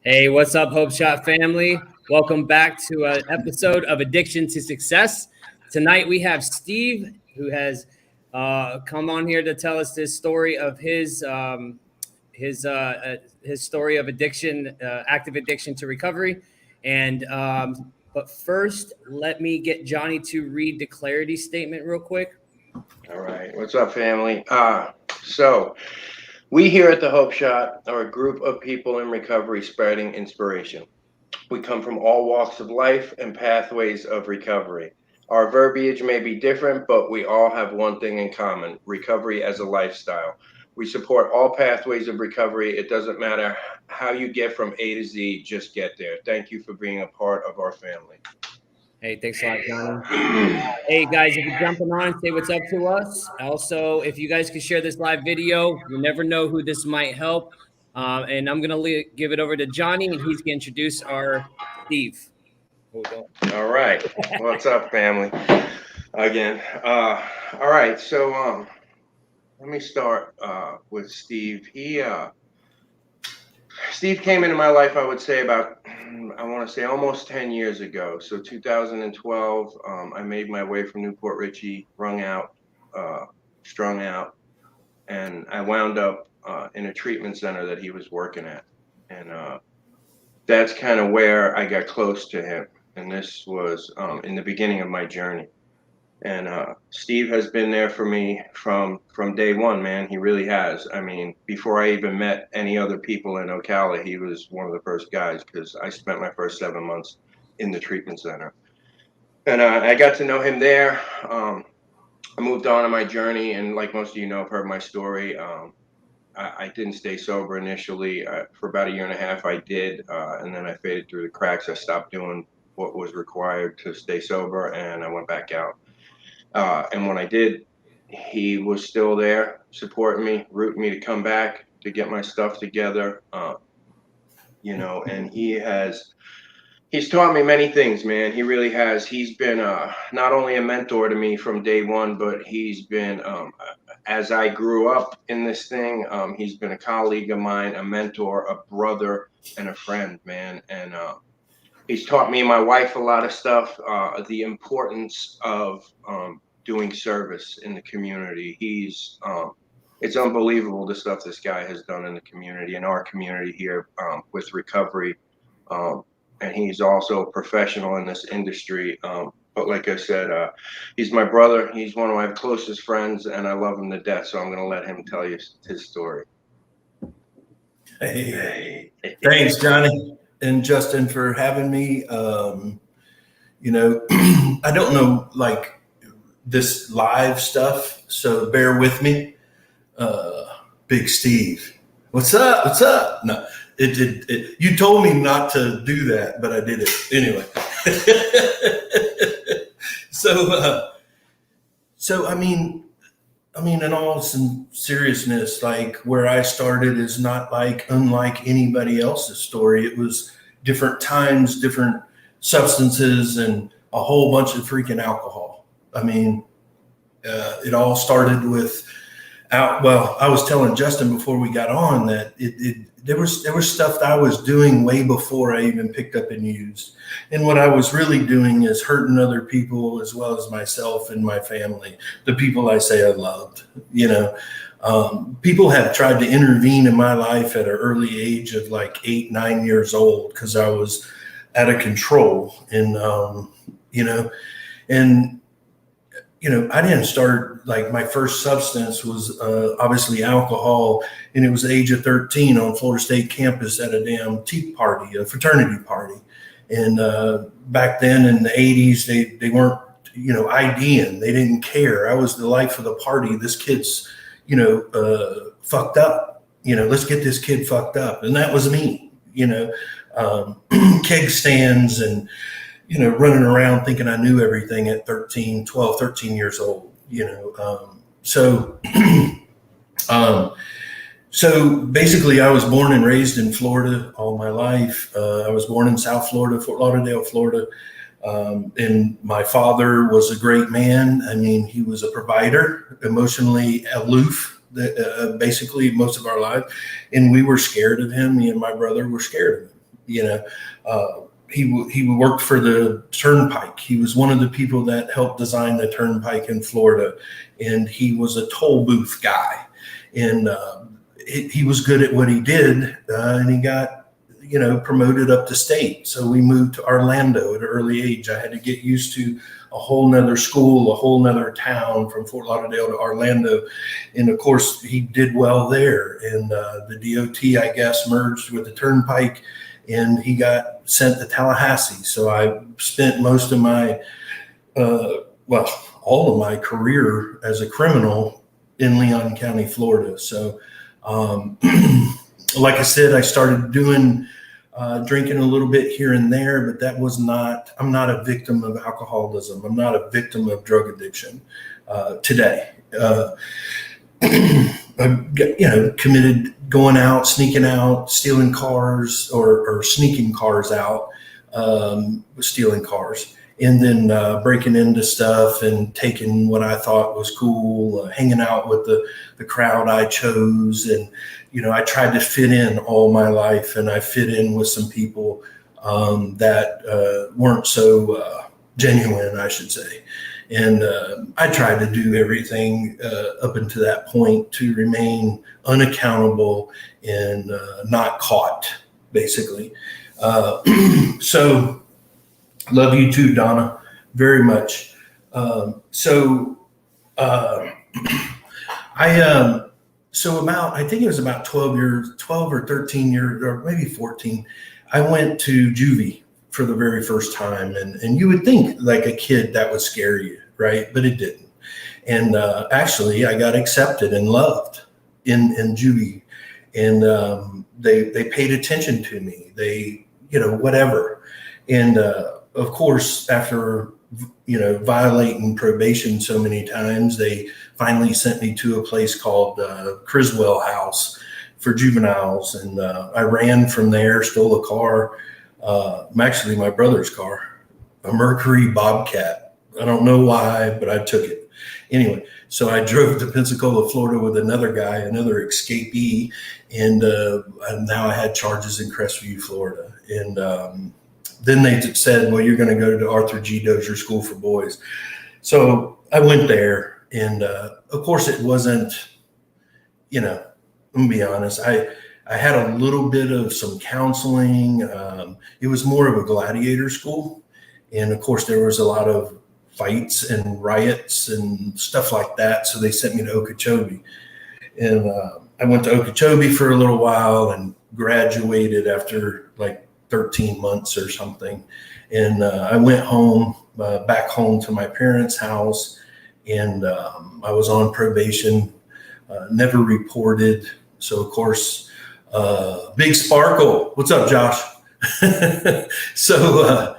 Hey, what's up, Hope Shot family? Welcome back to an episode of Addiction to Success. Tonight we have Steve, who has come on here to tell us this story of his story of addiction, active addiction to recovery. And but first, let me get Johnny to read the clarity statement real quick. All right. What's up, family? So we here at the Hope Shot are a group of people in recovery spreading inspiration. We come from all walks of life and pathways of recovery. Our verbiage may be different, but we all have one thing in common: recovery as a lifestyle. We support all pathways of recovery. It doesn't matter how you get from A to Z, just get there. Thank you for being a part of our family. Hey, thanks a lot, Johnny. Hey, guys, if you're jumping on, say what's up to us. Also, if you guys could share this live video, you never know who this might help. And I'm going to give it over to Johnny, and he's going to introduce our Steve. All right. What's up, family? Again. All right. So let me start with Steve. Steve came into my life, I would say, almost 10 years ago. So 2012, I made my way from Newport Richie, strung out, and I wound up in a treatment center that he was working at. And that's kind of where I got close to him. And this was in the beginning of my journey. And Steve has been there for me from day one, man. He really has. I mean, before I even met any other people in Ocala, he was one of the first guys, because I spent my first 7 months in the treatment center. And I got to know him there. I moved on in my journey, and like most of you know, have heard my story. I didn't stay sober initially. For about a year and a half, I did, and then I faded through the cracks. I stopped doing what was required to stay sober, and I went back out. And when I did, he was still there, supporting me, rooting me to come back, to get my stuff together. And he's taught me many things, man. He really has. He's been not only a mentor to me from day one, but he's been, as I grew up in this thing, he's been a colleague of mine, a mentor, a brother, and a friend, man. And he's taught me and my wife a lot of stuff, the importance of doing service in the community. It's unbelievable the stuff this guy has done in the community, in our community here, with recovery. And he's also a professional in this industry. But like I said, he's my brother. He's one of my closest friends, and I love him to death. So I'm going to let him tell you his story. Hey. Thanks, Johnny and Justin, for having me. I don't know, like, this live stuff, so bear with me. Big Steve, what's up? No, you told me not to do that, but I did it anyway. So I mean, in all seriousness, like, where I started is not unlike anybody else's story. It was different times, different substances, and a whole bunch of freaking alcohol. I mean, it all started with, I was telling Justin before we got on that there was stuff that I was doing way before I even picked up and used. And what I was really doing is hurting other people as well as myself and my family, the people I say I loved. People have tried to intervene in my life at an early age of like 8, 9 years old, because I was out of control. And, I didn't start, like, my first substance was obviously alcohol, and it was the age of 13 on Florida State campus at a damn tea party, a fraternity party. And back then in the 80s, they weren't, IDing. They didn't care. I was the life of the party. This kid's, fucked up. Let's get this kid fucked up. And that was me, keg stands and, running around thinking I knew everything at 13 years old, So basically I was born and raised in Florida all my life. I was born in South Florida, Fort Lauderdale, Florida. And my father was a great man. I mean, he was a provider, emotionally aloof, basically most of our life. And we were scared of him. Me and my brother were scared of him. He worked for the Turnpike. He was one of the people that helped design the Turnpike in Florida, and he was a toll booth guy. And he was good at what he did, and he got promoted up to state. So we moved to Orlando at an early age. I had to get used to a whole nother school, a whole nother town, from Fort Lauderdale to Orlando. And of course he did well there. And the DOT, I guess, merged with the Turnpike, and he got sent to Tallahassee. So I spent most of my, all of my career as a criminal in Leon County, Florida. So like I said, I started doing drinking a little bit here and there, but I'm not a victim of alcoholism. I'm not a victim of drug addiction today. I've committed going out, sneaking out, stealing cars, or sneaking cars out, stealing cars, and then breaking into stuff and taking what I thought was cool, hanging out with the crowd I chose. And I tried to fit in all my life, and I fit in with some people that weren't so genuine, I should say. And I tried to do everything up until that point to remain unaccountable and not caught, basically. So love you too, Donna, very much. I think it was about 12 or 13 years, or maybe 14. I went to juvie for the very first time. And you would think, like a kid, that would scare you, right? But it didn't. And actually, I got accepted and loved in juvie. And they paid attention to me. They, whatever. And of course, after violating probation so many times, they finally sent me to a place called Criswell House for juveniles. And I ran from there, stole a car, actually my brother's car, a Mercury Bobcat. I don't know why, but I took it. Anyway, so I drove to Pensacola, Florida with another guy, another escapee. And now I had charges in Crestview, Florida. And then they said, well, you're going to go to Arthur G. Dozier School for Boys. So I went there. And of course, it wasn't, let me be honest, I had a little bit of some counseling. It was more of a gladiator school. And of course, there was a lot of fights and riots and stuff like that. So they sent me to Okeechobee. And I went to Okeechobee for a little while and graduated after like 13 months or something. And I went home, back home to my parents' house. And I was on probation, never reported. So, of course, Big Sparkle. What's up, Josh? So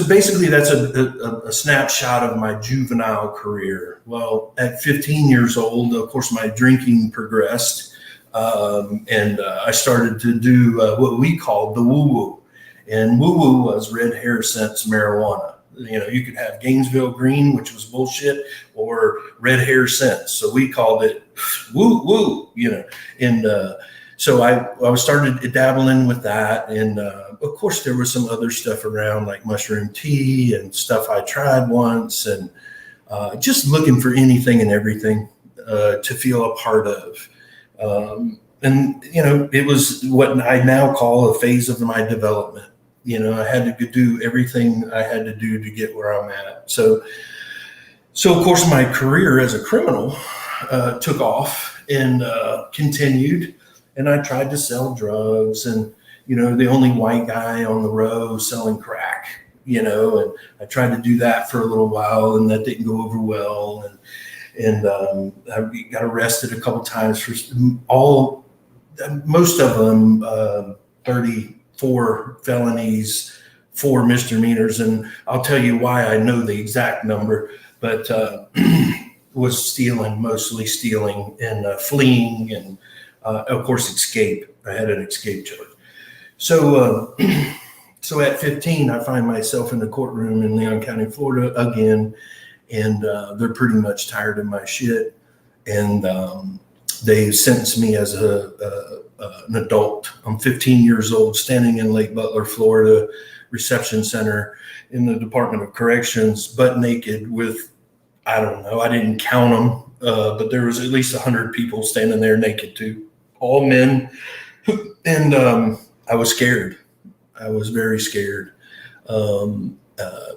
basically that's a snapshot of my juvenile career. Well, at 15 years old, of course, my drinking progressed. And I started to do what we called the woo-woo. And woo-woo was red hair scents marijuana. You could have Gainesville Green, which was bullshit, or red hair scents. So we called it woo, And so I started dabbling with that. And of course, there was some other stuff around, like mushroom tea and stuff I tried once, and just looking for anything and everything to feel a part of. It was what I now call a phase of my development. I had to do everything I had to do to get where I'm at. So of course, my career as a criminal took off and continued. And I tried to sell drugs, and, the only white guy on the row selling crack, and I tried to do that for a little while, and that didn't go over well. And I got arrested a couple times for most of them, 34 felonies, 4 misdemeanors. And I'll tell you why I know the exact number, but was mostly stealing and fleeing, and of course, escape. I had an escape charge. So at 15, I find myself in the courtroom in Leon County, Florida again, and they're pretty much tired of my shit. And they sentenced me as an adult. I'm 15 years old, standing in Lake Butler, Florida, reception center in the Department of Corrections, butt naked with, I don't know, I didn't count them, but there was at least 100 people standing there naked too, all men. And I was scared. I was very scared.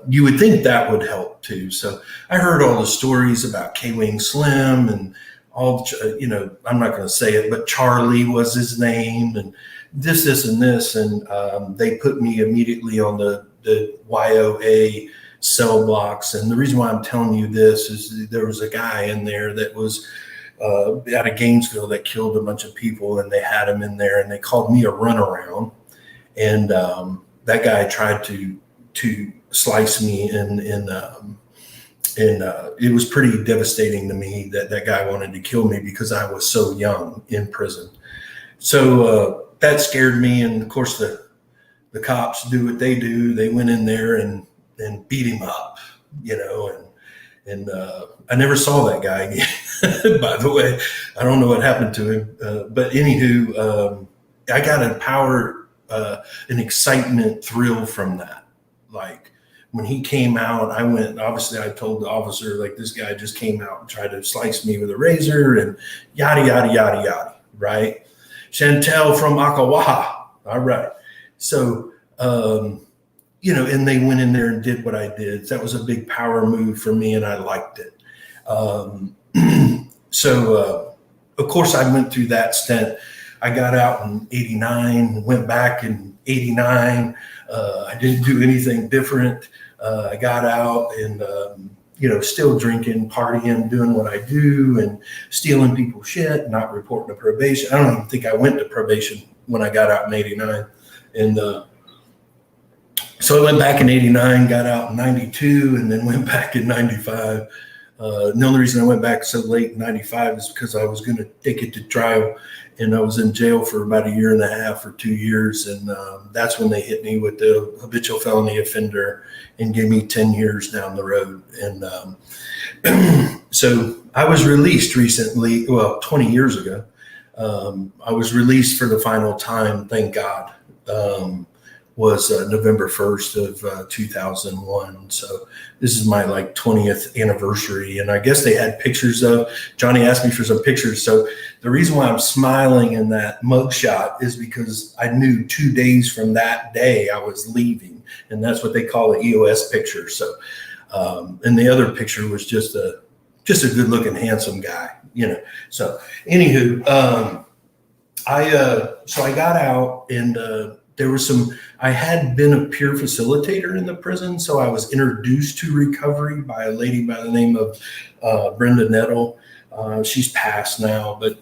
You would think that would help too. So I heard all the stories about K-Wing Slim and all, I'm not going to say it, but Charlie was his name, and this, and this. And they put me immediately on the YOA cell blocks. And the reason why I'm telling you this is there was a guy in there that was out of Gainesville that killed a bunch of people, and they had him in there, and they called me a runaround. And that guy tried to slice me, and it was pretty devastating to me that guy wanted to kill me because I was so young in prison. So that scared me. And of course the cops do what they do. They went in there and beat him up, and I never saw that guy again. By the way, I don't know what happened to him. But anywho, I got an excitement thrill from that. Like when he came out, I told the officer, like, this guy just came out and tried to slice me with a razor and yada, yada, yada, yada. Right. Chantel from Akawaha. All right. So, and they went in there and did what I did. That was a big power move for me, and I liked it. So, of course, I went through that stint. I got out in 89, went back in 89. I didn't do anything different. I got out and, still drinking, partying, doing what I do, and stealing people's shit, not reporting to probation. I don't even think I went to probation when I got out in 89. And so I went back in 89, got out in 92, and then went back in 95. The only reason I went back so late in 95 is because I was going to take it to trial, and I was in jail for about a year and a half or 2 years. And that's when they hit me with the habitual felony offender and gave me 10 years down the road. And so I was released recently, 20 years ago. I was released for the final time, thank God. Was November 1st of 2001. So this is my 20th anniversary. And I guess they had pictures of, Johnny asked me for some pictures. So the reason why I'm smiling in that mugshot is because I knew 2 days from that day I was leaving. And that's what they call an EOS picture. So, and the other picture was just a good looking, handsome guy, So anywho, I got out, and there was I had been a peer facilitator in the prison. So I was introduced to recovery by a lady by the name of Brenda Nettle. She's passed now, but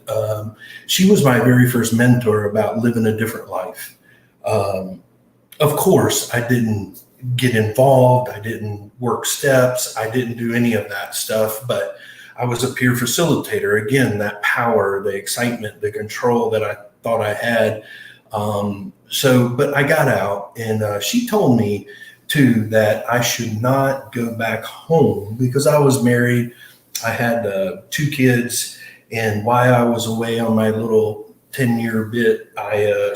she was my very first mentor about living a different life. Of course, I didn't get involved. I didn't work steps. I didn't do any of that stuff, but I was a peer facilitator. Again, that power, the excitement, the control that I thought I had. But I got out, and she told me too that I should not go back home because I was married. I had 2 kids, and while I was away on my little 10-year bit,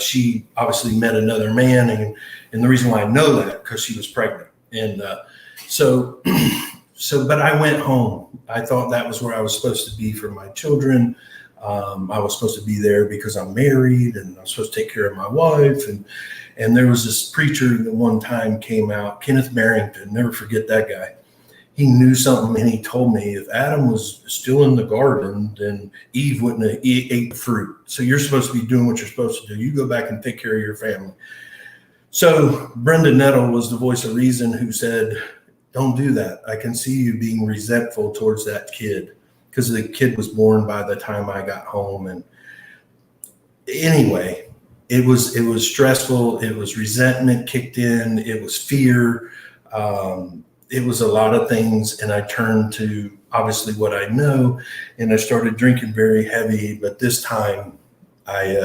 she obviously met another man, and the reason why I know that because she was pregnant, and but I went home. I thought that was where I was supposed to be for my children. I was supposed to be there because I'm married, and I was supposed to take care of my wife. And there was this preacher that one time came out, Kenneth Barrington, never forget that guy. He knew something, and he told me if Adam was still in the garden, then Eve wouldn't have ate the fruit. So you're supposed to be doing what you're supposed to do. You go back and take care of your family. So Brenda Nettle was the voice of reason who said, don't do that. I can see you being resentful towards that kid, because the kid was born by the time I got home. And anyway, it was stressful. It was resentment kicked in. It was fear. It was a lot of things. And I turned to obviously what I know, and I started drinking very heavy. But this time I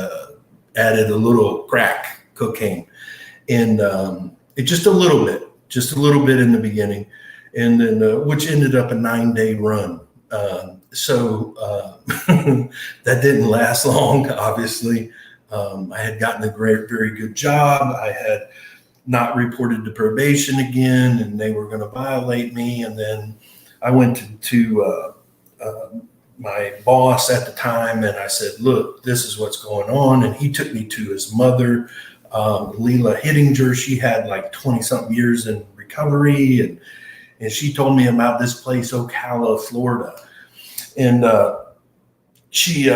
added a little crack cocaine, and it just a little bit in the beginning. And then, which ended up a 9-day run. So that didn't last long, obviously. I had gotten a very good job. I had not reported to probation again, and they were going to violate me. And then I went to my boss at the time, and I said, look, this is what's going on. And he took me to his mother, Leela Hittinger. She had like 20 something years in recovery. And she told me about this place, Ocala, Florida. And she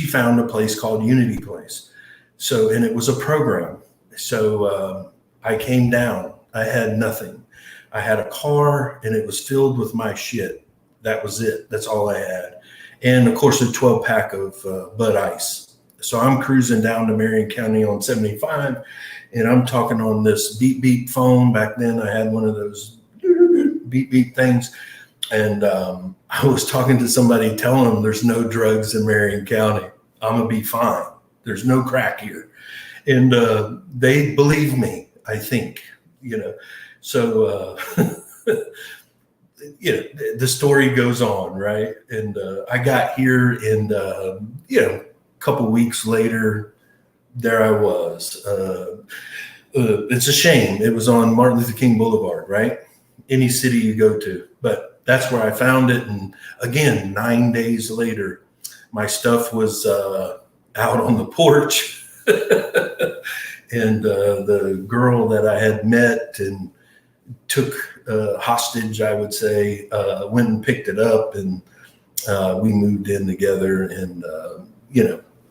found a place called Unity Place. So, and it was a program. So I came down. I had nothing. I had a car, and it was filled with my shit. That was it. That's all I had. And of course, a 12-pack of Bud Ice. So I'm cruising down to Marion County on 75, and I'm talking on this beep beep phone. Back then, I had one of those beep beep things. And I was talking to somebody telling them there's no drugs in Marion County. I'm going to be fine. There's no crack here. And they believe me, I think, So, the story goes on, right? And I got here, and, a couple of weeks later, there I was. It's a shame. It was on Martin Luther King Boulevard, right? Any city you go to. But that's where I found it. And again, 9 days later, my stuff was out on the porch. And the girl that I had met and took hostage, I would say, went and picked it up, and we moved in together, and,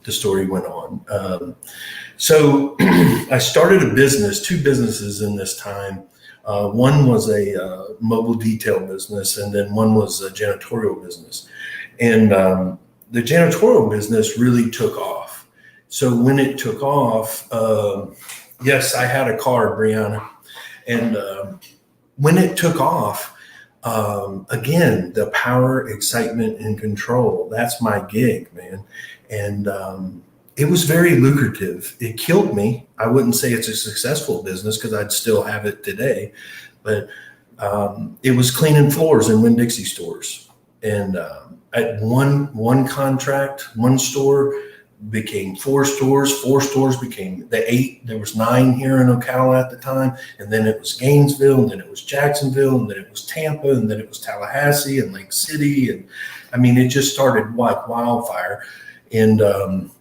the story went on. So I started a business, 2 businesses in this time. One was a mobile detail business, and then one was a janitorial business. And the janitorial business really took off. So when it took off, yes, I had a car, Brianna. And when it took off, again, the power, excitement, and control, that's my gig, man. And it was very lucrative. It killed me. I wouldn't say it's a successful business because I'd still have it today. But it was cleaning floors in Winn-Dixie stores. And at one contract, one store became 4 stores. 4 stores became the 8. There was 9 here in Ocala at the time. And then it was Gainesville, and then it was Jacksonville, and then it was Tampa, and then it was Tallahassee and Lake City. And I mean, it just started like wildfire. And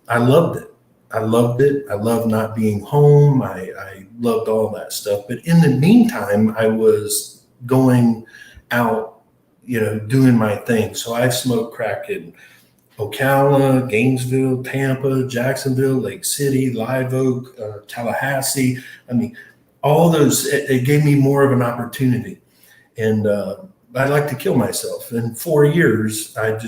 I loved it. I loved it. I loved not being home. I loved all that stuff. But in the meantime, I was going out, doing my thing. So I smoked crack in Ocala, Gainesville, Tampa, Jacksonville, Lake City, Live Oak, Tallahassee. I mean, all those, it gave me more of an opportunity. And I'd like to kill myself. In 4 years, I'd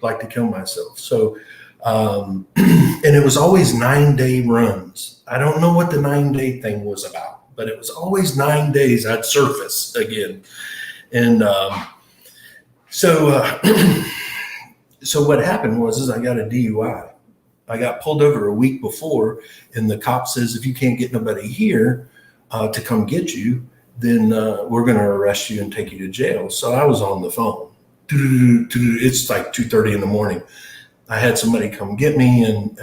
like to kill myself. So, and it was always 9-day runs. I don't know what the 9-day thing was about, but it was always 9 days I'd surface again. And so what happened was I got a DUI. I got pulled over a week before, and the cop says, if you can't get nobody here to come get you, then we're going to arrest you and take you to jail. So I was on the phone. It's like 2:30 in the morning. I had somebody come get me, and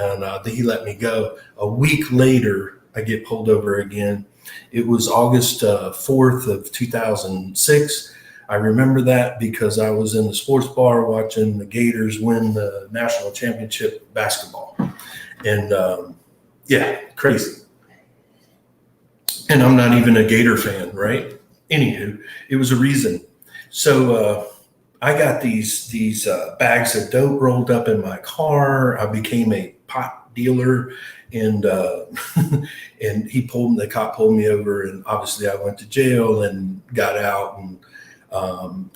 he let me go. A week later, I get pulled over again. It was August 4th of 2006. I remember that because I was in the sports bar watching the Gators win the national championship basketball. And crazy. And I'm not even a Gator fan, right? Anywho, it was a reason. So I got these bags of dope rolled up in my car. I became a pot dealer, and and the cop pulled me over, and obviously I went to jail and got out, and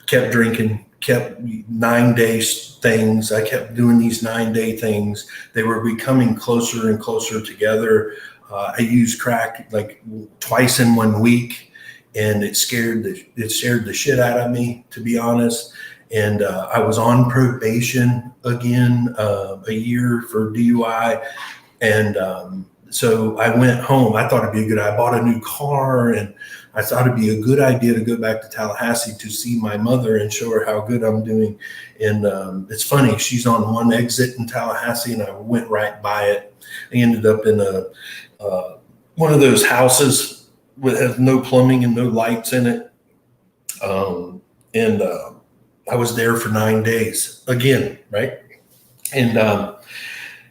kept drinking, kept 9-day things. I kept doing these 9-day things. They were becoming closer and closer together. I used crack like twice in 1 week, and it scared the shit out of me, to be honest. And I was on probation again, a year for DUI. And So I went home. I thought it'd be a good. I bought a new car, and I thought it'd be a good idea to go back to Tallahassee to see my mother and show her how good I'm doing. And it's funny, she's on one exit in Tallahassee, and I went right by it. I ended up in one of those houses with has no plumbing and no lights in it. And I was there for 9 days again, right? And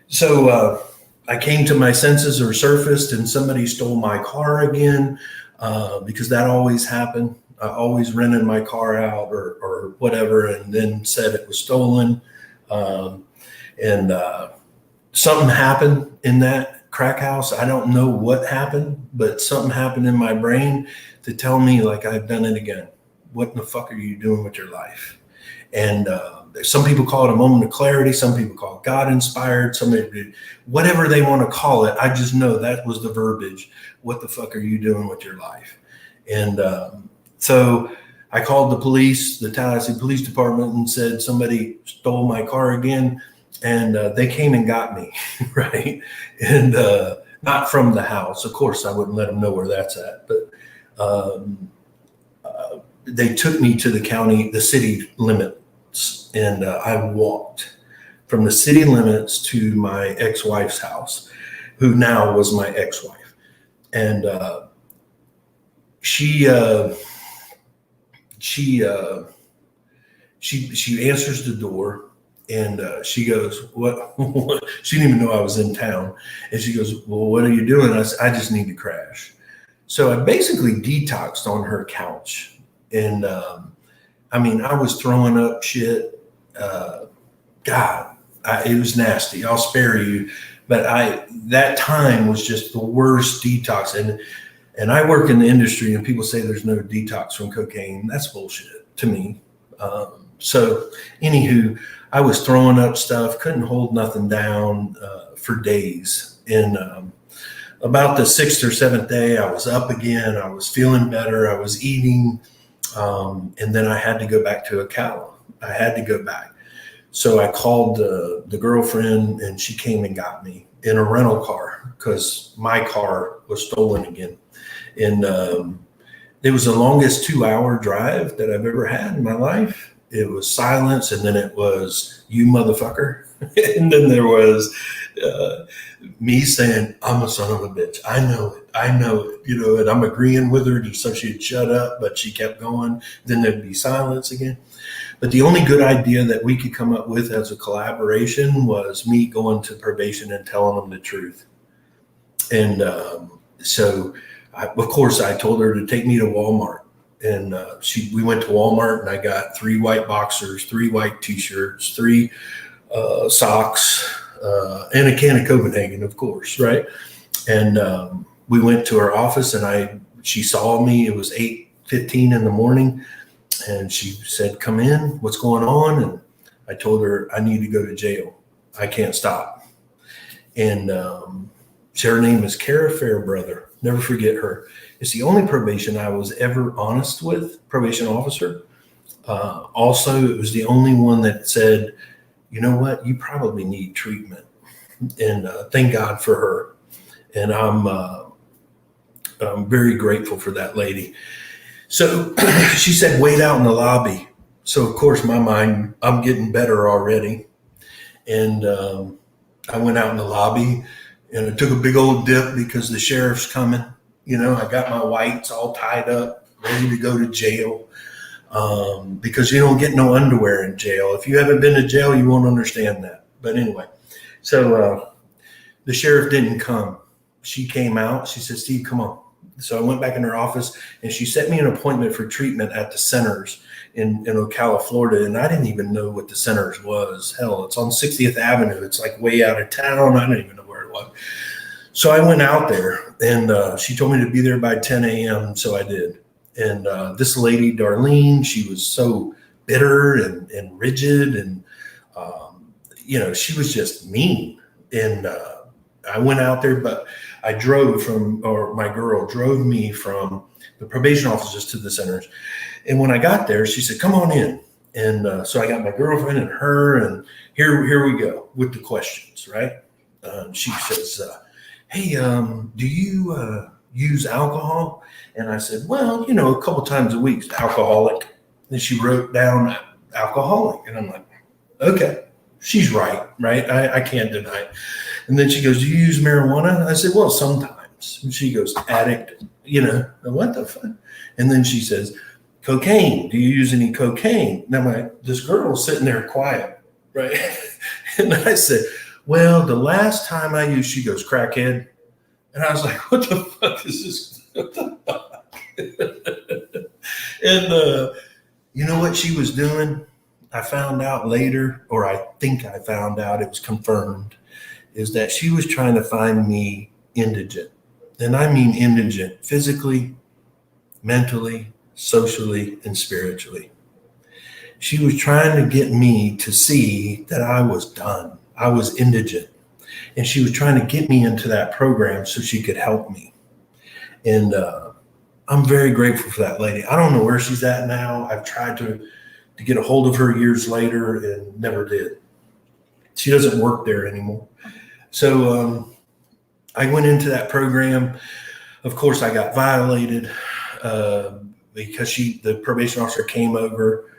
so I came to my senses or surfaced, and somebody stole my car again, because that always happened. I always rented my car out or whatever, and then said it was stolen. And something happened in that crack house. I don't know what happened, but something happened in my brain to tell me, like, I've done it again. What in the fuck are you doing with your life? And some people call it a moment of clarity. Some people call it God inspired. Somebody, whatever they want to call it. I just know that was the verbiage. What the fuck are you doing with your life? And so I called the police, the Tallahassee Police Department, and said somebody stole my car again. And they came and got me, right? And not from the house. Of course, I wouldn't let them know where that's at. But they took me to the city limits. And I walked from the city limits to my ex-wife's house, who now was my ex-wife. And she answers the door, and she goes, what? She didn't even know I was in town. And she goes, well, what are you doing? I said, I just need to crash. So I basically detoxed on her couch. And I mean, I was throwing up shit. God, it was nasty. I'll spare you. But that time was just the worst detox. And I work in the industry, and people say there's no detox from cocaine. That's bullshit to me. So anywho, I was throwing up stuff, couldn't hold nothing down for days. And about the 6th or 7th day, I was up again. I was feeling better. I was eating. And then I had to go back to Ocala. I had to go back. So I called the girlfriend, and she came and got me in a rental car because my car was stolen again. And it was the longest 2-hour drive that I've ever had in my life. It was silence, and then it was you motherfucker. And then there was me saying, I'm a son of a bitch. I know it, and I'm agreeing with her so she'd shut up, but she kept going. Then there'd be silence again. But the only good idea that we could come up with as a collaboration was me going to probation and telling them the truth. And so, of course, I told her to take me to Walmart. And we went to Walmart, and I got 3 white boxers, 3 white T-shirts, 3 socks, and a can of Copenhagen, of course, right? And we went to her office, and she saw me. It was 8:15 in the morning, and she said, come in, what's going on? And I told her, I need to go to jail. I can't stop. And her name is Kara Fairbrother. Never forget her. It's the only probation I was ever honest with, probation officer. Also, it was the only one that said, you know what, you probably need treatment. And thank God for her. And I'm very grateful for that lady. So she said, wait out in the lobby. So, of course, my mind, I'm getting better already. And I went out in the lobby, and I took a big old dip because the sheriff's coming. I got my whites all tied up, ready to go to jail, because you don't get no underwear in jail. If you haven't been to jail, you won't understand that. But anyway, so the sheriff didn't come. She came out. She said, Steve, come on. So I went back in her office, and she set me an appointment for treatment at the Centers in Ocala, Florida. And I didn't even know what the Centers was. Hell, it's on 60th Avenue. It's like way out of town. I didn't even know where it was. So I went out there, and she told me to be there by 10 a.m. So I did. And this lady, Darlene, she was so bitter and rigid. And, she was just mean. And I went out there, but I my girl drove me from the probation offices to the Centers. And when I got there, she said, come on in. And so I got my girlfriend and her, and here we go with the questions, right? She says, hey, do you use alcohol? And I said, well, a couple times a week, alcoholic. And she wrote down alcoholic. And I'm like, okay, she's right? I can't deny it. And then she goes, do you use marijuana? I said, well, sometimes. And she goes, addict, what the fuck? And then she says, cocaine. Do you use any cocaine? And I'm like, this girl's sitting there quiet, right? And I said, well, the last time I used, she goes, crackhead. And I was like, what the fuck is this? What the fuck? And you know what she was doing? I found out later, or I think I found out, it was confirmed, is that she was trying to find me indigent. And I mean indigent physically, mentally, socially, and spiritually. She was trying to get me to see that I was done. I was indigent. And she was trying to get me into that program so she could help me. And I'm very grateful for that lady. I don't know where she's at now. I've tried to get a hold of her years later and never did. She doesn't work there anymore. So I went into that program. Of course, I got violated because the probation officer came over.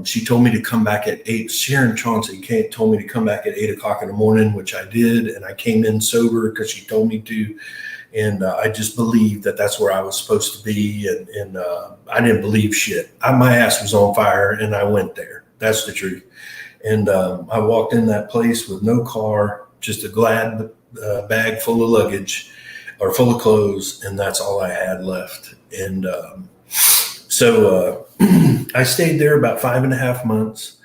She told me to come back at 8. Sharon Chauncey told me to come back at 8 o'clock in the morning, which I did. And I came in sober because she told me to. And I just believed that that's where I was supposed to be. And I didn't believe shit. My ass was on fire and I went there. That's the truth. And I walked in that place with no car, just a glad bag full of luggage or full of clothes. And that's all I had left. And so I stayed there about 5.5 months.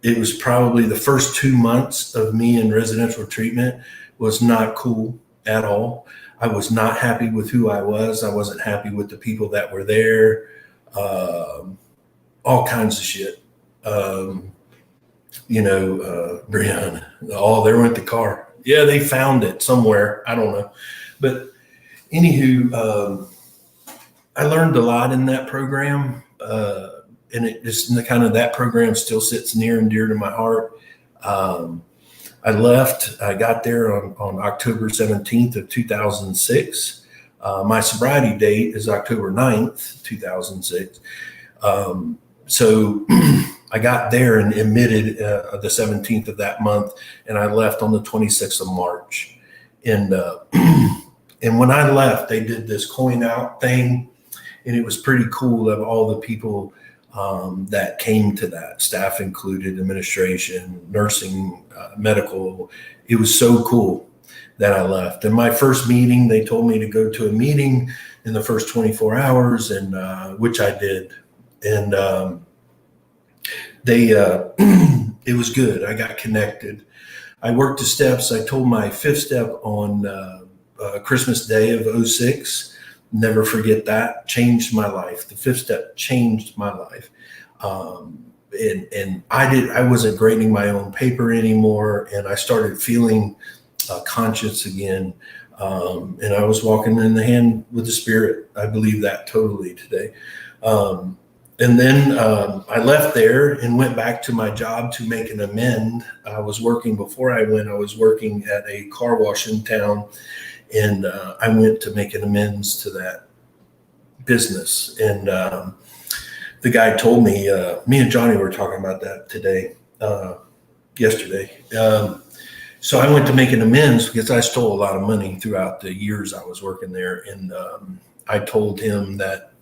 It was probably the first 2 months of me in residential treatment was not cool at all. I was not happy with who I was. I wasn't happy with the people that were there. All kinds of shit. Brianna, there went the car. Yeah, they found it somewhere. I don't know. But anywho, I learned a lot in that program. And it just kind of, that program still sits near and dear to my heart. I left. I got there on October 17th of 2006. My sobriety date is October 9th, 2006. So I got there and admitted the 17th of that month, and I left on the 26th of March. And and when I left, they did this coin out thing, and it was pretty cool of all the people that came to that, staff included, administration, nursing, medical. It was so cool that I left. And my first meeting, they told me to go to a meeting in the first 24 hours, and which I did. And it was good. I got connected. I worked the steps. I told my 5th step on Christmas Day of 06. Never forget that. Changed my life. The 5th step changed my life. And I wasn't grading my own paper anymore. And I started feeling conscious again. And I was walking in the hand with the Spirit. I believe that totally today. And then I left there and went back to my job to make an amend. I was working I was working at a car wash in town. And I went to make an amends to that business. And the guy told me, me and Johnny were talking about that yesterday. So I went to make an amends because I stole a lot of money throughout the years I was working there. And I told him that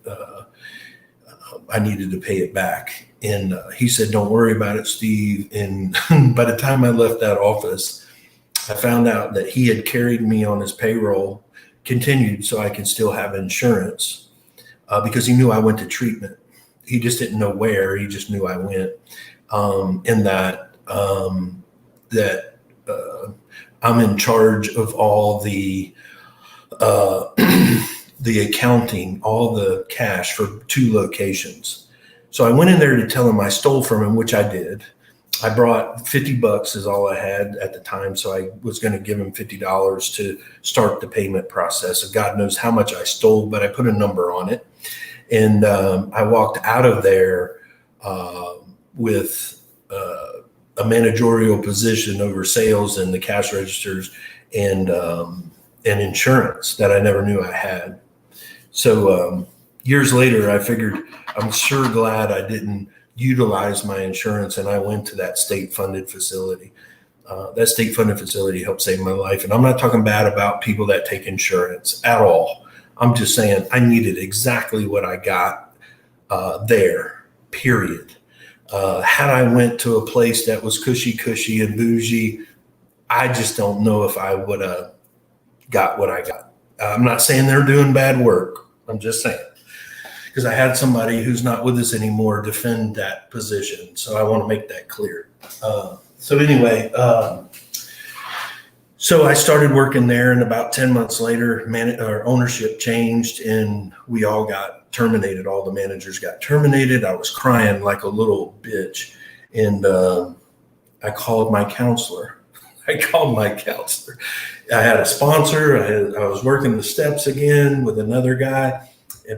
I needed to pay it back. And he said, don't worry about it, Steve. And by the time I left that office, I found out that he had carried me on his payroll, continued so I can still have insurance because he knew I went to treatment. He just didn't know where. He just knew I went. And that I'm in charge of all the accounting, all the cash for 2 locations. So I went in there to tell him I stole from him, which I did. I brought $50 is all I had at the time. So I was going to give him $50 to start the payment process. So God knows how much I stole, but I put a number on it. And I walked out of there with a managerial position over sales and the cash registers and insurance that I never knew I had. So years later, I figured I'm sure glad I didn't utilize my insurance, and I went to that state-funded facility. That state-funded facility helped save my life. And I'm not talking bad about people that take insurance at all. I'm just saying I needed exactly what I got there, period. Had I went to a place that was cushy and bougie, I just don't know if I would have got what I got. I'm not saying they're doing bad work. I'm just saying, because I had somebody who's not with us anymore defend that position. So I want to make that clear. So anyway, so I started working there, and about 10 months later, our ownership changed and we all got terminated. All the managers got terminated. I was crying like a little bitch. And I called my counselor. I had a sponsor. I was working the steps again with another guy,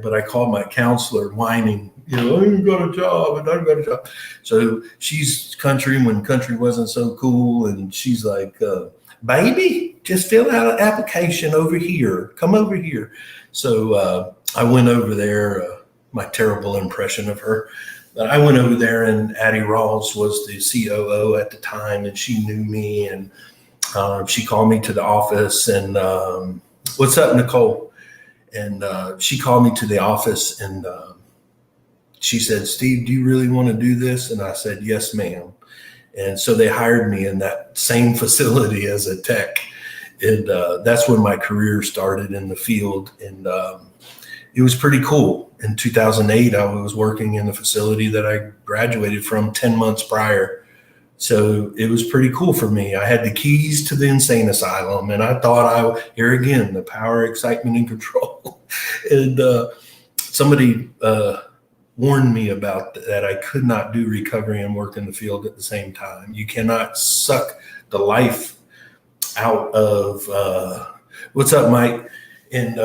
but I called my counselor whining, I ain't got a job. So she's country when country wasn't so cool. And she's like, baby, just fill out an application over here. Come over here. So I went over there, my terrible impression of her. But I went over there, and Addie Rawls was the COO at the time, and she knew me, and she called me to the office, and what's up, Nicole? And she called me to the office, and she said, Steve, do you really want to do this? And I said, yes, ma'am. And so they hired me in that same facility as a tech. And that's when my career started in the field. And it was pretty cool. In 2008, I was working in the facility that I graduated from 10 months prior. So it was pretty cool for me. I had the keys to the insane asylum, and I thought here again, the power, excitement, and control. And somebody warned me about that I could not do recovery and work in the field at the same time. You cannot suck the life out of what's up, Mike? And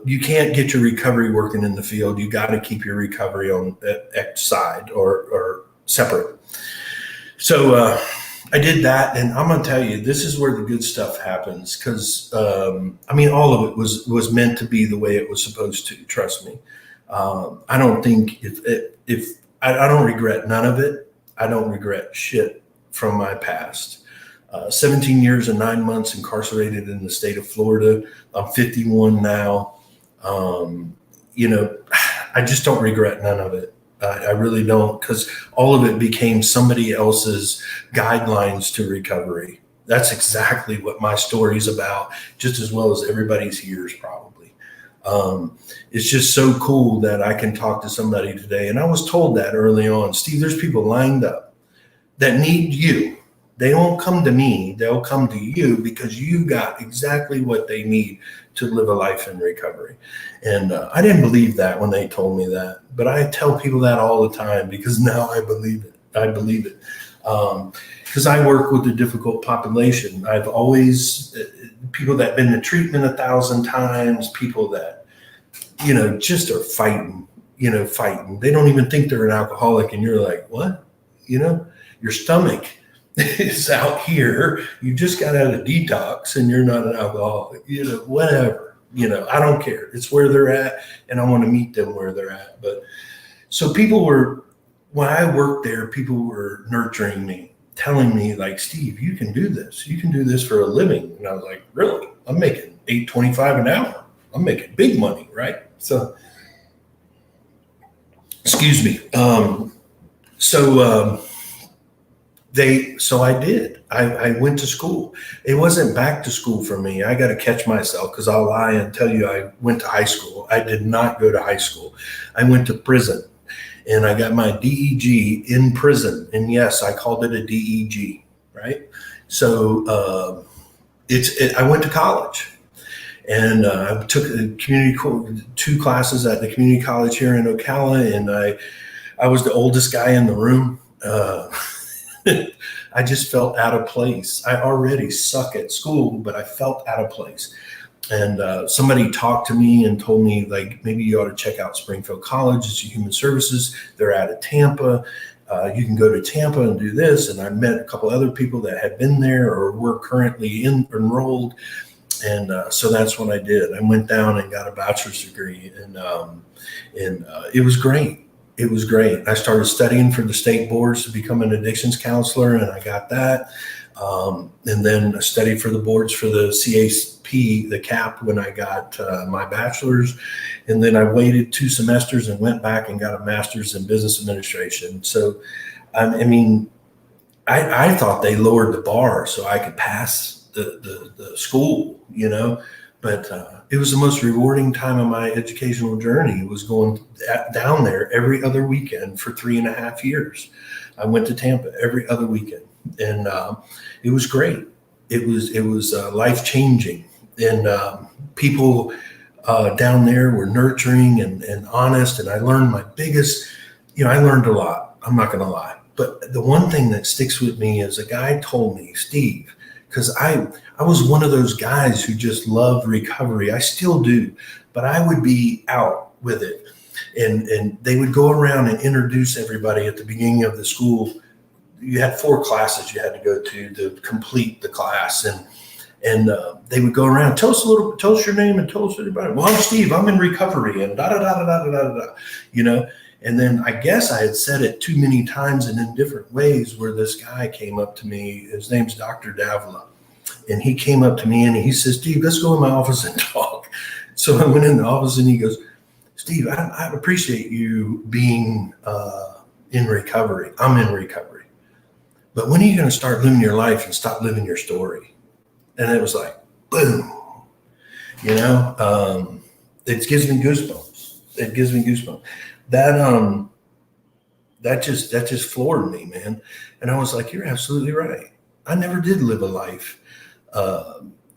you can't get your recovery working in the field. You got to keep your recovery on that side or separate. So I did that, and I'm going to tell you, this is where the good stuff happens, because all of it was meant to be the way it was supposed to. Trust me. I don't think if I don't regret none of it. I don't regret shit from my past. 17 years and 9 months incarcerated in the state of Florida. I'm 51 now. I just don't regret none of it. I really don't, because all of it became somebody else's guidelines to recovery. That's exactly what my story's about, just as well as everybody's here's probably. It's just so cool that I can talk to somebody today. And I was told that early on, Steve, there's people lined up that need you. They won't come to me. They'll come to you because you got exactly what they need to live a life in recovery. And I didn't believe that when they told me that, but I tell people that all the time because now I believe it. Because I work with a difficult population. I've always, people that have been to treatment 1,000 times, people that, just are fighting. They don't even think they're an alcoholic. And you're like, what? Your stomach is out here. You just got out of detox and you're not an alcoholic, whatever, I don't care. It's where they're at, and I want to meet them where they're at. But so when I worked there, people were nurturing me, telling me like, Steve, you can do this. You can do this for a living. And I was like, really? I'm making $8.25 an hour. I'm making big money, right? So, excuse me. So I did. I went to school. It wasn't back to school for me. I got to catch myself because I'll lie and tell you I went to high school. I did not go to high school. I went to prison, and I got my DEG in prison. And yes, I called it a DEG, right? So I went to college, and I took two classes at the community college here in Ocala, and I was the oldest guy in the room. I just felt out of place. I already suck at school, but I felt out of place. And somebody talked to me and told me, like, maybe you ought to check out Springfield College. It's a human services. They're out of Tampa. you can go to Tampa and do this. And I met a couple other people that had been there or were currently enrolled. And so that's what I did. I went down and got a bachelor's degree, and it was great. It was great. I started studying for the state boards to become an addictions counselor, and I got that. And then I studied for the boards for the CAP, the CAP, when I got my bachelor's. And then I waited 2 semesters and went back and got a master's in business administration. So, I mean, I thought they lowered the bar so I could pass the school, you know, but it was the most rewarding time of my educational journey. It was going down there every other weekend for 3.5 years. I went to Tampa every other weekend, and it was great. It was life changing, and people down there were nurturing and honest. And I learned my biggest, I learned a lot. I'm not going to lie, but the one thing that sticks with me is a guy told me, Steve, because I was one of those guys who just loved recovery. I still do, but I would be out with it. And they would go around and introduce everybody at the beginning of the school. You had 4 classes you had to go to complete the class. And they would go around, tell us your name and tell us everybody. Well, I'm Steve, I'm in recovery, and da da da da da da da, you know. And then I guess I had said it too many times and in different ways, where this guy came up to me. His name's Dr. Davila. And he came up to me and he says, Steve, let's go in my office and talk. So I went in the office and he goes, Steve, I appreciate you being in recovery. I'm in recovery. But when are you going to start living your life and stop living your story? And it was like, boom, you know, it gives me goosebumps. It gives me goosebumps. That just floored me, man. And I was like, you're absolutely right. I never did live a life,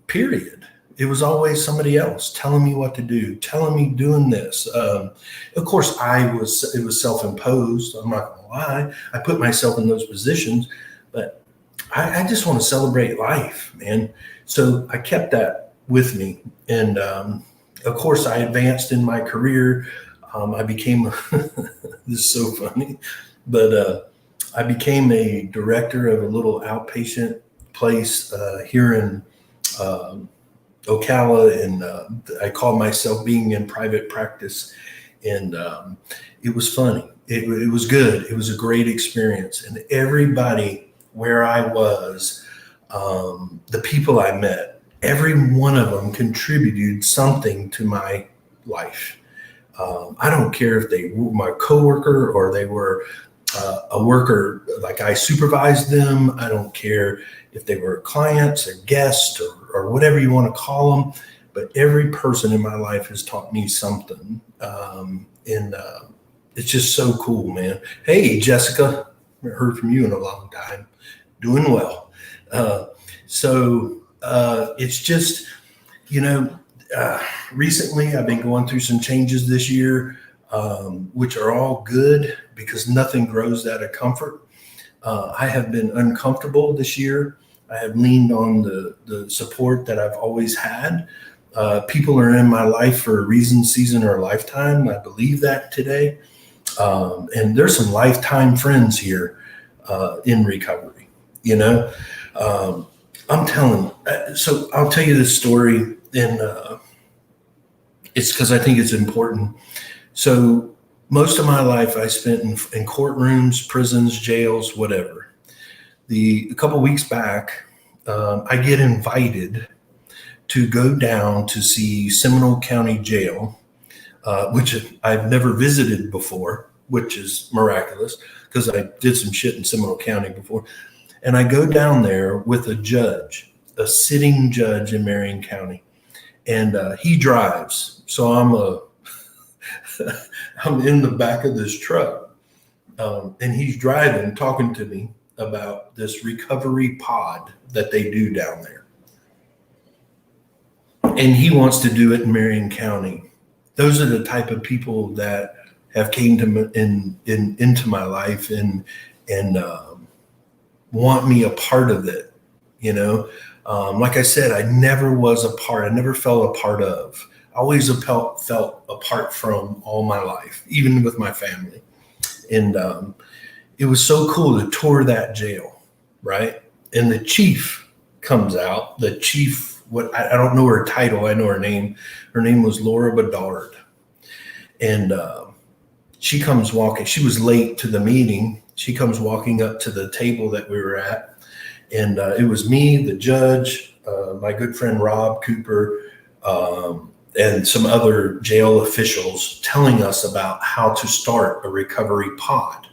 period. It was always somebody else telling me what to do, telling me doing this. Of course, it was self-imposed. I'm not going to lie. I put myself in those positions, but I just want to celebrate life, man. So I kept that with me. And of course, I advanced in my career. I became, this is so funny, but I became a director of a little outpatient place here in Ocala, and I called myself being in private practice, and it was funny. It was good. It was a great experience, and everybody where I was, the people I met, every one of them contributed something to my life. I don't care if they were my coworker or they were a worker, like I supervised them. I don't care if they were clients or guests or whatever you want to call them, but every person in my life has taught me something. And it's just so cool, man. Hey, Jessica, I haven't heard from you in a long time. Doing well. So it's just, recently I've been going through some changes this year, which are all good because nothing grows out of comfort. I have been uncomfortable this year. I have leaned on the support that I've always had. People are in my life for a reason, season, or a lifetime. I believe that today. And there's some lifetime friends here in recovery, I'm telling. So I'll tell you this story, and it's because I think it's important. So most of my life I spent in courtrooms, prisons, jails, whatever. A couple of weeks back, I get invited to go down to see Seminole County Jail, which I've never visited before, which is miraculous because I did some shit in Seminole County before. And I go down there with a judge, a sitting judge in Marion County, and he drives. So I'm in the back of this truck, and he's driving, talking to me about this recovery pod that they do down there. And he wants to do it in Marion County. Those are the type of people that have came to into my life and want me a part of it. Like I said, I never was a part. I never felt a part of. I always felt apart from all my life, even with my family. And it was so cool to tour that jail, right? And the chief comes out. The chief, I don't know her title. I know her name. Her name was Laura Bedard. And she comes walking. She was late to the meeting. She comes walking up to the table that we were at. And it was me, the judge, my good friend Rob Cooper, and some other jail officials telling us about how to start a recovery pod.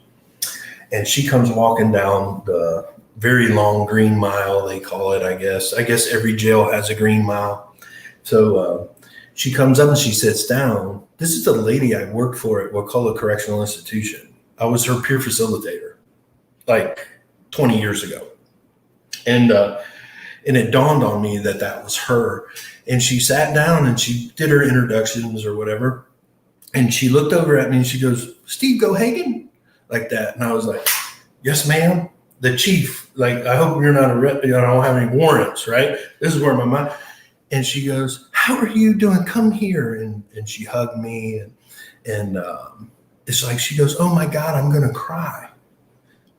And she comes walking down the very long green mile, they call it, I guess. I guess every jail has a green mile. So she comes up and she sits down. This is the lady I worked for at Wakulla Correctional Institution. I was her peer facilitator, like 20 years ago. And it dawned on me that that was her. And she sat down and she did her introductions or whatever. And she looked over at me and she goes, "Steve Gohagen?" Like that. And I was like, "Yes, ma'am." The chief, like, "I hope you're not I don't have any warrants, right?" This is where my mind. And she goes, "How are you doing? Come here." And she hugged me. And it's like, she goes, "Oh my God, I'm going to cry.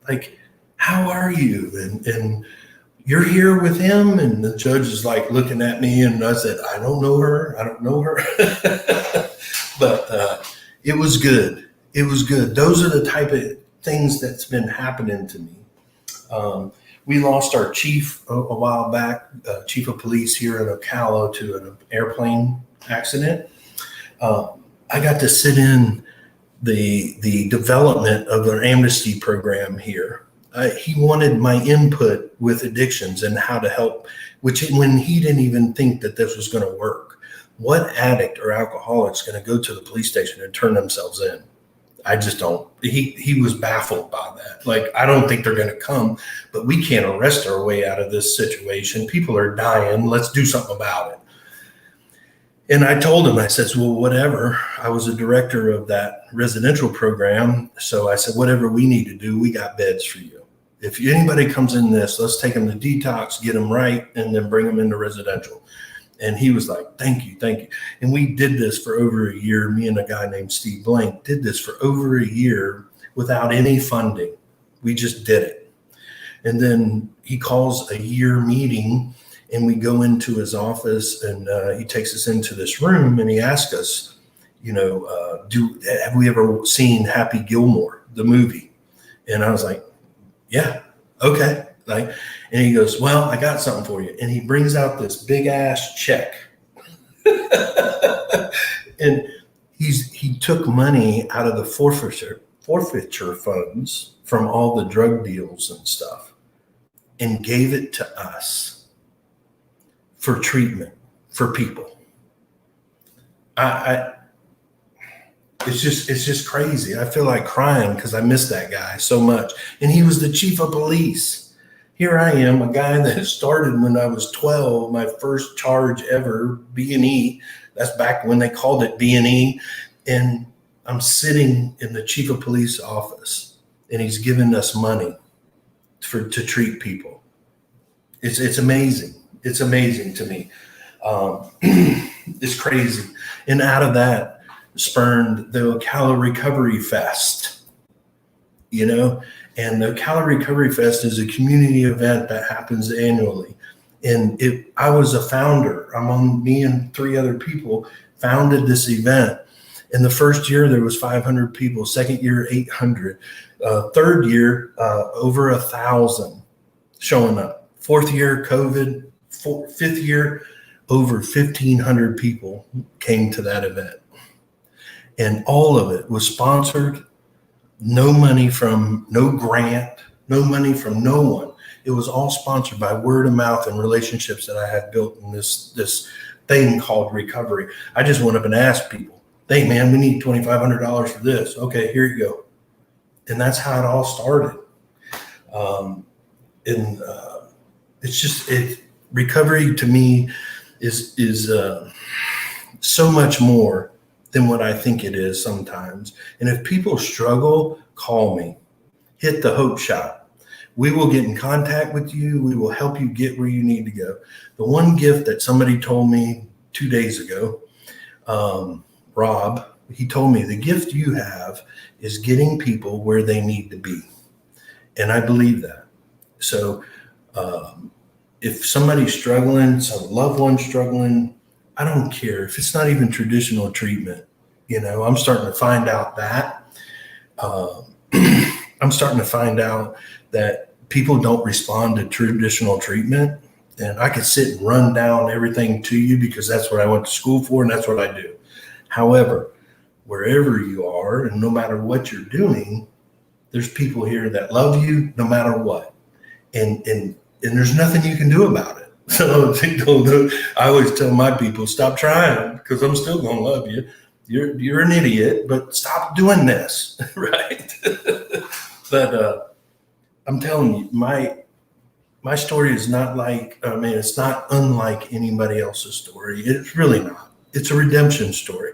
Like, how are you? And you're here with him?" And the judge is like looking at me, and I said, "I don't know her. I don't know her." But it was good. It was good. Those are the type of things that's been happening to me. We lost our chief a while back, chief of police here in Ocala, to an airplane accident. I got to sit in the development of an amnesty program here. He wanted my input with addictions and how to help, when he didn't even think that this was going to work. What addict or alcoholic is going to go to the police station and turn themselves in? I just don't. He was baffled by that. Like, I don't think they're going to come, but we can't arrest our way out of this situation. People are dying. Let's do something about it. And I told him, I said, "Well, whatever." I was a director of that residential program. So I said, "Whatever we need to do, we got beds for you. If anybody comes in this, let's take them to detox, get them right, and then bring them into residential." And he was like, "Thank you, thank you." And we did this for over a year. Me and a guy named Steve Blank did this for over a year without any funding. We just did it. And then he calls a year meeting, and we go into his office, and he takes us into this room, and he asks us, have we ever seen Happy Gilmore, the movie? And I was like, "Yeah, okay." And he goes, "Well, I got something for you." And he brings out this big ass check. And he took money out of the forfeiture funds from all the drug deals and stuff and gave it to us for treatment for people. It's just crazy. I feel like crying because I miss that guy so much. And he was the chief of police. Here I am, a guy that started when I was 12, my first charge ever, B&E. That's back when they called it B&E. And I'm sitting in the chief of police office, and he's giving us money to treat people. It's amazing. It's amazing to me. It's crazy. And out of that spurned the Calorie Recovery Fest, And the Calorie Recovery Fest is a community event that happens annually. And I was a founder. Among me and 3 other people founded this event. In the first year, there was 500 people. Second year, 800. Third year, over 1,000 showing up. Fourth year, COVID. Fifth year, over 1,500 people came to that event. And all of it was sponsored. No money from no grant, no money from no one. It was all sponsored by word of mouth and relationships that I had built in this thing called recovery. I just went up and asked people, "Hey man, we need $2,500 for this." "Okay, here you go." And that's how it all started. Recovery to me is so much more than what I think it is sometimes. And if people struggle, call me. Hit the Hope Shop. We will get in contact with you. We will help you get where you need to go. The one gift that somebody told me 2 days ago, Rob, he told me, "The gift you have is getting people where they need to be." And I believe that. So if somebody's struggling, some loved one struggling, I don't care if it's not even traditional treatment. I'm starting to find out that uh, I'm starting to find out that people don't respond to traditional treatment. And I could sit and run down everything to you because that's what I went to school for and that's what I do. However, wherever you are and no matter what you're doing, there's people here that love you no matter what. And there's nothing you can do about it. So I always tell my people, stop trying because I'm still going to love you. You're an idiot, but stop doing this, right? But I'm telling you, my story is not it's not unlike anybody else's story. It's really not. It's a redemption story.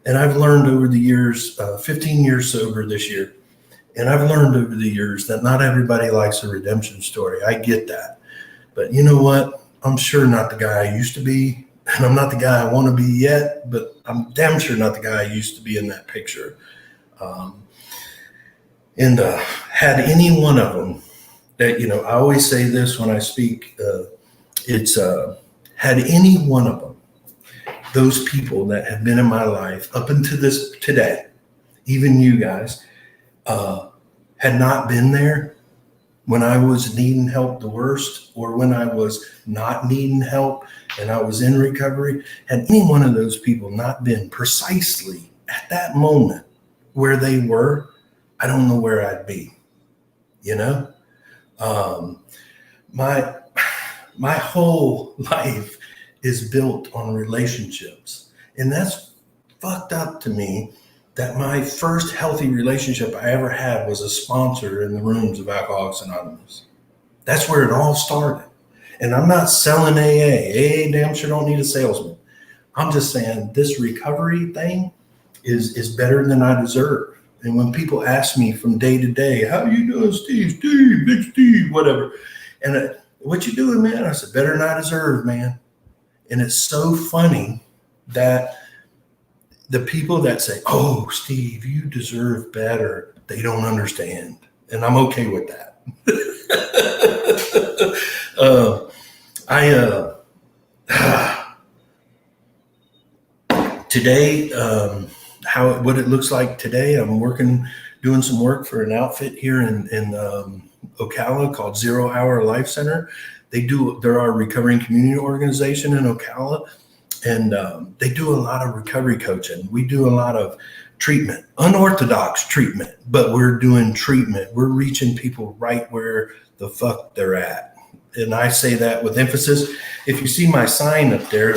And I've learned over the years, 15 years sober this year, and I've learned over the years that not everybody likes a redemption story. I get that. But you know what? I'm sure not the guy I used to be, and I'm not the guy I want to be yet, but I'm damn sure not the guy I used to be in that picture. And had any one of them that, I always say this when I speak, it's had any one of them, those people that have been in my life up until this today, even you guys, had not been there when I was needing help the worst, or when I was not needing help and I was in recovery, had any one of those people not been precisely at that moment where they were, I don't know where I'd be. My whole life is built on relationships, and that's fucked up to me. That my first healthy relationship I ever had was a sponsor in the rooms of Alcoholics Anonymous. That's where it all started. And I'm not selling AA. AA damn sure don't need a salesman. I'm just saying this recovery thing is better than I deserve. And when people ask me from day to day, how you doing, Steve? Steve, Big Steve, whatever. And what you doing, man? I said, better than I deserve, man. And it's so funny that the people that say, oh, Steve, you deserve better, they don't understand. And I'm okay with that. Today, what it looks like today, I'm doing some work for an outfit here in Ocala called 0 Hour Life Center. They're our recovering community organization in Ocala. And they do a lot of recovery coaching. We do a lot of treatment, unorthodox treatment, but we're doing treatment. We're reaching people right where the fuck they're at. And I say that with emphasis. If you see my sign up there,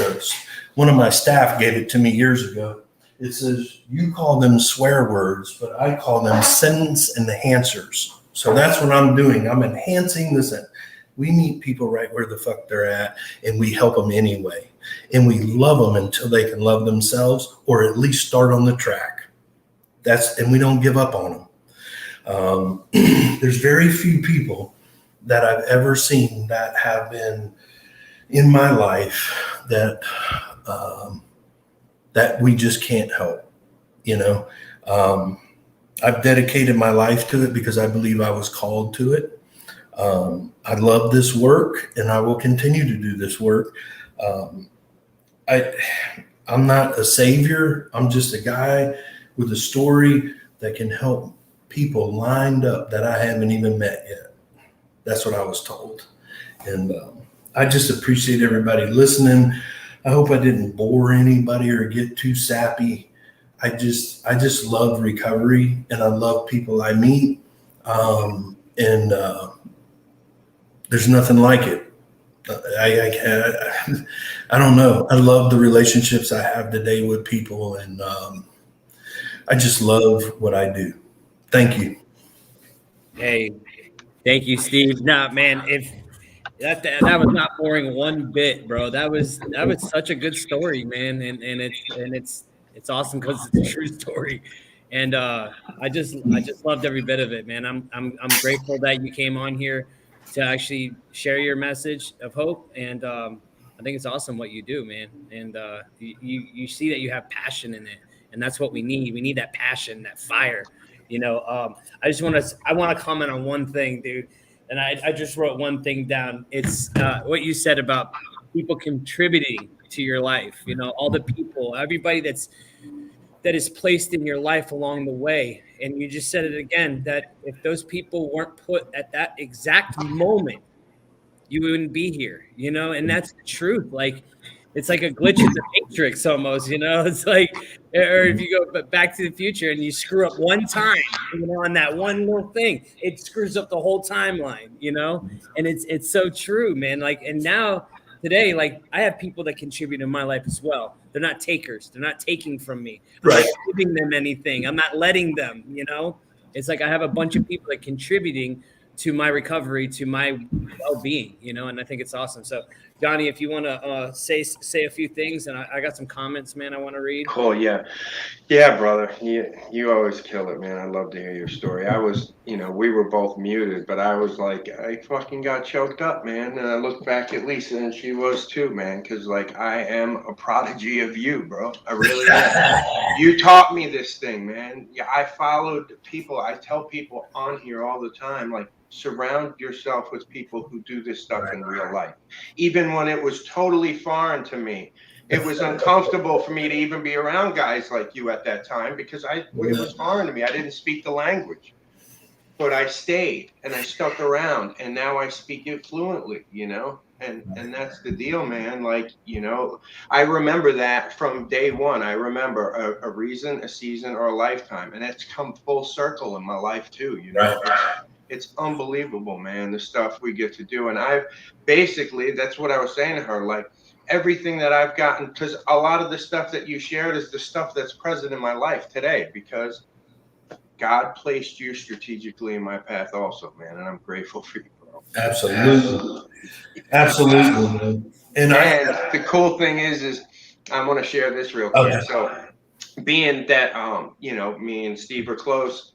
one of my staff gave it to me years ago. It says, you call them swear words, but I call them sentence enhancers. So that's what I'm doing. I'm enhancing the sentence. We meet people right where the fuck they're at, and we help them anyway. And we love them until they can love themselves, or at least start on the track. And we don't give up on them. There's very few people that I've ever seen that have been in my life that we just can't help. I've dedicated my life to it because I believe I was called to it. I love this work, and I will continue to do this work. I'm not a savior. I'm just a guy with a story that can help people lined up that I haven't even met yet. That's what I was told. And I just appreciate everybody listening. I hope I didn't bore anybody or get too sappy. I just love recovery, and I love people I meet. There's nothing like it. I don't know. I love the relationships I have today with people, and I just love what I do. Thank you. Hey, thank you, Steve. Nah, man, if that was not boring one bit, bro. That was such a good story, man, and it's awesome because it's a true story, and I just loved every bit of it, man. I'm grateful that you came on here to actually share your message of hope, and I think it's awesome what you do, man. And you see that you have passion in it, and that's what we need. We need that passion, that fire. You know, I want to comment on one thing, dude. And I just wrote one thing down. It's what you said about people contributing to your life. You know, all the people, everybody that is placed in your life along the way. And you just said it again, that if those people weren't put at that exact moment, you wouldn't be here, you know, and that's the truth. Like, it's like a glitch in the matrix almost, you know. It's like, or if you go back to the future and you screw up one time, you know, on that one little thing, it screws up the whole timeline, you know. And it's so true, man. Like, and now today, like, I have people that contribute in my life as well. They're not takers. They're not taking from me. I'm Right. not giving them anything. I'm not letting them, you know. It's like I have a bunch of people that contributing to my recovery, to my well-being, you know, and I think it's awesome. So, Johnny, if you want to say a few things, and I got some comments, man, I want to read. Cool, yeah. Yeah, brother. You always kill it, man. I love to hear your story. I was, we were both muted, but I was like, I fucking got choked up, man. And I looked back at Lisa, and she was too, man, because, like, I am a prodigy of you, bro. I really am. You taught me this thing, man. Yeah, I followed people. I tell people on here all the time, like, surround yourself with people who do this stuff in real life. Even when it was totally foreign to me, it was uncomfortable for me to even be around guys like you at that time because it was foreign to me. I didn't speak the language, but I stayed and I stuck around, and now I speak it fluently, you know, and that's the deal, man. Like, you know, I remember that from day one. I remember a reason, a season, or a lifetime, and it's come full circle in my life too, you know. It's unbelievable, man, the stuff we get to do. And that's what I was saying to her, like, everything that I've gotten, because a lot of the stuff that you shared is the stuff that's present in my life today, because God placed you strategically in my path also, man. And I'm grateful for you, bro. Absolutely. Absolutely. And the cool thing is I want to share this real quick. Okay. So being that, me and Steve are close,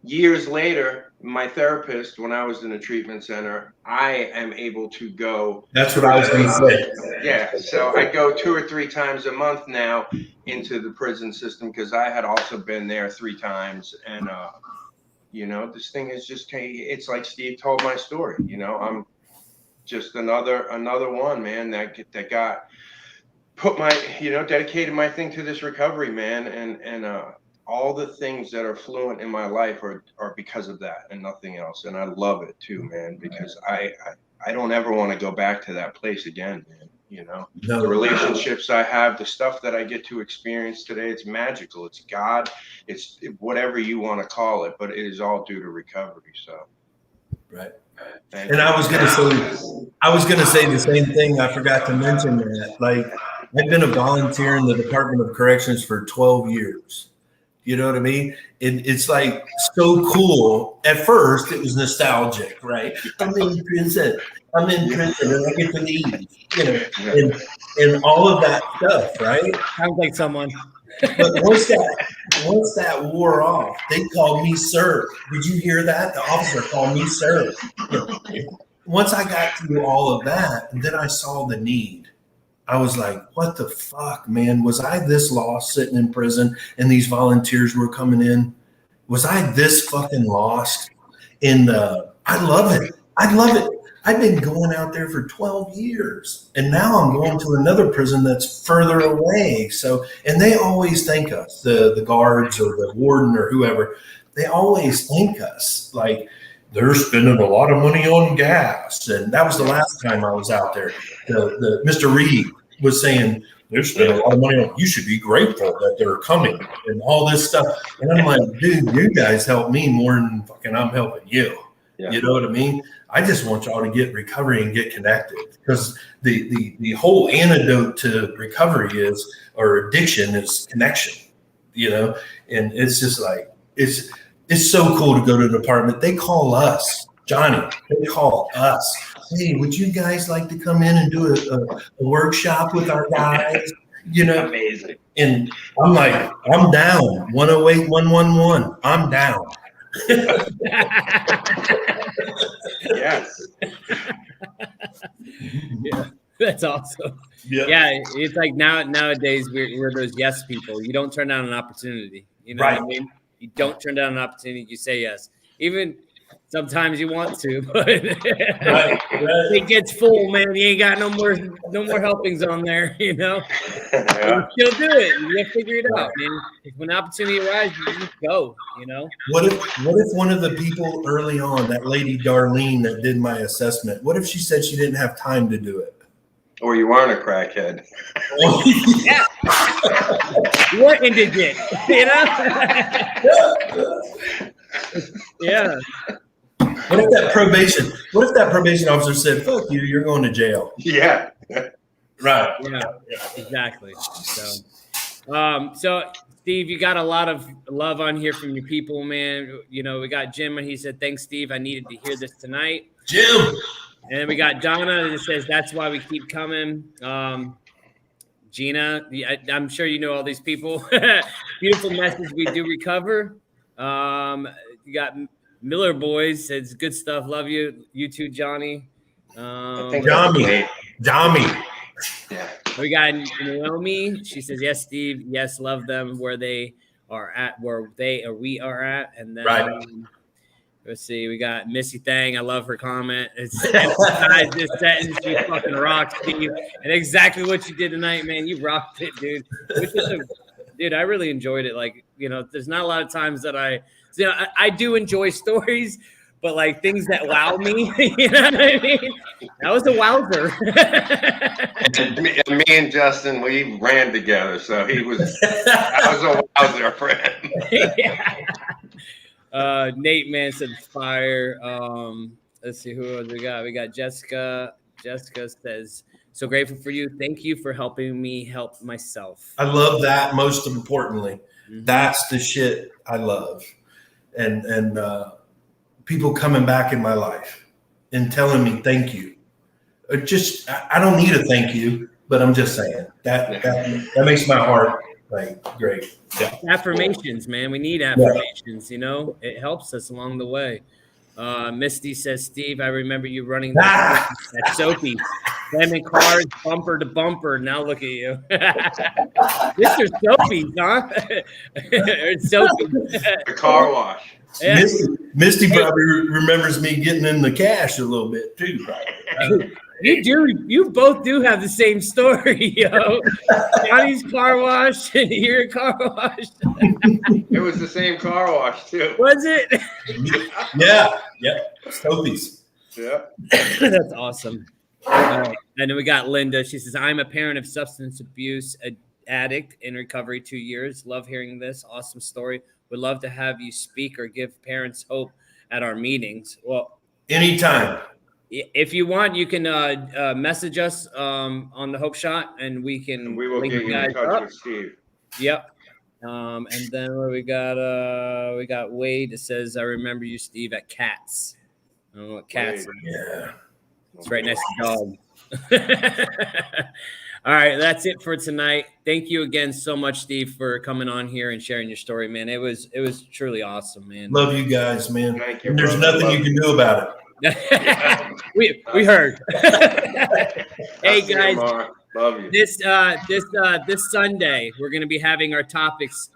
years later, my therapist, when I was in a treatment center, I am able to go. That's what I was going to say. Yeah. So I go 2 or 3 times a month now into the prison system because I had also been there 3 times. And, this thing is just, it's like Steve told my story. You know, I'm just another one, man, that got put my, dedicated my thing to this recovery, man. And all the things that are fluent in my life are because of that and nothing else. And I love it too, man, because I don't ever want to go back to that place again, man. You know, the relationships I have, the stuff that I get to experience today, it's magical. It's God. It's whatever you want to call it, but it is all due to recovery. So. Right. And I was going to say the same thing. I forgot to mention that. Like, I've been a volunteer in the Department of Corrections for 12 years. You know what I mean? It's like so cool. At first, it was nostalgic, right? I'm in prison and I get to leave, and all of that stuff, right? Sounds like someone. But once that wore off, they called me sir. Did you hear that? The officer called me sir. Once I got through all of that, and then I saw the need. I was like, what the fuck, man? Was I this lost sitting in prison and these volunteers were coming in? Was I this fucking lost? And I love it. I love it. I've been going out there for 12 years and now I'm going to another prison that's further away. So, and they always thank us, the guards or the warden or whoever, they always thank us. Like, they're spending a lot of money on gas. And that was the last time I was out there. The Mr. Reed was saying, they're spending a lot of money on, you should be grateful that they're coming and all this stuff. And I'm like, dude, you guys help me more than fucking I'm helping you. Yeah. You know what I mean? I just want y'all to get recovery and get connected, because the whole antidote to recovery or addiction is connection, and it's just like, it's so cool to go to the department. They call us, Johnny, they call us. Hey, would you guys like to come in and do a workshop with our guys? Amazing. And I'm like, I'm down. 108, 111. I'm down. Yes. Yeah, that's awesome. Yeah. Yeah, it's like nowadays we're those yes people. You don't turn down an opportunity. You know what I mean? You don't turn down an opportunity. You say yes. Even sometimes you want to, but it gets full, man. You ain't got no more helpings on there, you know. Yeah. You still do it. You figure it out, man. When opportunity arises, you just go, you know. What if one of the people early on, that lady Darlene that did my assessment, what if she said she didn't have time to do it? Or you aren't a crackhead. Yeah. What indigent, you know? Yeah. What if that probation officer said, "Fuck you, you're going to jail"? Yeah. Right. Yeah. Exactly. So Steve, you got a lot of love on here from your people, man. You know, we got Jim, and he said, "Thanks, Steve. I needed to hear this tonight." Jim. And then we got Donna that says, "That's why we keep coming." Gina, I'm sure you know all these people. Beautiful message. We do recover. You got Miller Boys says good stuff. Love you. You too, Johnny. Jami. Yeah. We got Naomi. She says, yes, Steve. Yes, love them where they are at, where they or we are at. And then let's see, we got Missy Thang. I love her comment. It's emphasize this sentence. You fucking rock, Steve. And exactly what you did tonight, man. You rocked it, dude. Dude, I really enjoyed it. Like, you know, there's not a lot of times that I do enjoy stories, but like things that wow me, you know what I mean? That was a wowzer. and me and Justin, we ran together, so I was a wowzer for him. Yeah. Nate Man said fire. Let's see who else we got. We got Jessica. Jessica says, so grateful for you. Thank you for helping me help myself. I love that. Most importantly, that's the shit I love. And people coming back in my life and telling me thank you. I don't need a thank you, but I'm just saying that makes my heart like great. Yeah. Affirmations, man. We need affirmations, you know. It helps us along the way. Misty says, Steve, I remember you running that Soapy. Slamming cars bumper to bumper. Now look at you. Mr. Soapy, huh? Soapy. The car wash. Yeah. Misty probably remembers me getting in the cash a little bit too. You both do have the same story, yo. Johnny's car wash and your car wash. It was the same car wash too. Was it? Yeah. Soapy's. Yeah. That's awesome. And then we got Linda. She says, I'm a parent of substance abuse addict in recovery 2 years. Love hearing this. Awesome story. Would love to have you speak or give parents hope at our meetings. Well, anytime. If you want, you can message us on the Hope Shot, and we will get you in touch with Steve. Yep. And then we got Wade that says, I remember you, Steve, at Cats. I don't know what Cats are. Yeah. It's right next to dog. All right, that's it for tonight. Thank you again so much, Steve, for coming on here and sharing your story, man. It was truly awesome, man. Love you guys, man. Thank you, and there's nothing you can do about it. we heard. Hey guys, love you. This Sunday we're going to be having our topics.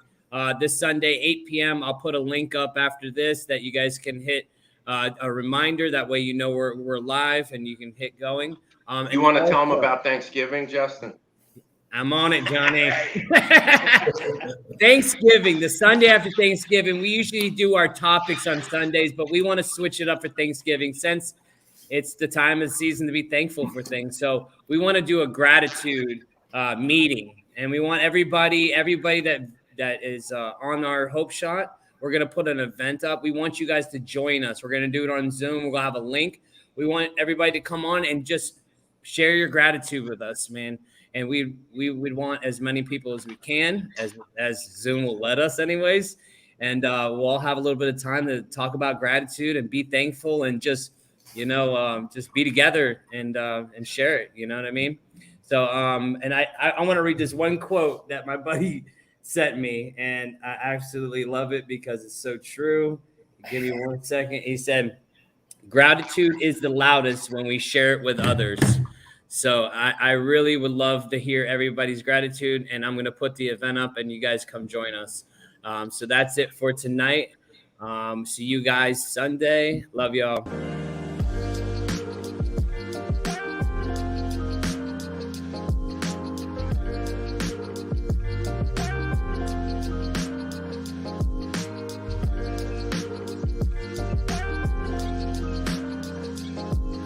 This Sunday 8 p.m. I'll put a link up after this that you guys can hit a reminder. That way you know we're live and you can hit going. You want to tell them about Thanksgiving, Justin? I'm on it, Johnny. Thanksgiving, the Sunday after Thanksgiving. We usually do our topics on Sundays, but we want to switch it up for Thanksgiving since it's the time of the season to be thankful for things. So we want to do a gratitude meeting, and we want everybody that is on our Hope Shot. We're going to put an event up. We want you guys to join us. We're going to do it on Zoom. We're going to have a link. We want everybody to come on and just share your gratitude with us, man. And we would want as many people as we can, as Zoom will let us anyways. And we'll all have a little bit of time to talk about gratitude and be thankful and just, just be together and share it. You know what I mean? So, and I want to read this one quote that my buddy sent me, and I absolutely love it because it's so true. Give me 1 second. He said, gratitude is the loudest when we share it with others. So I really would love to hear everybody's gratitude, and I'm going to put the event up, and you guys come join us. So that's it for tonight. See you guys Sunday. Love y'all.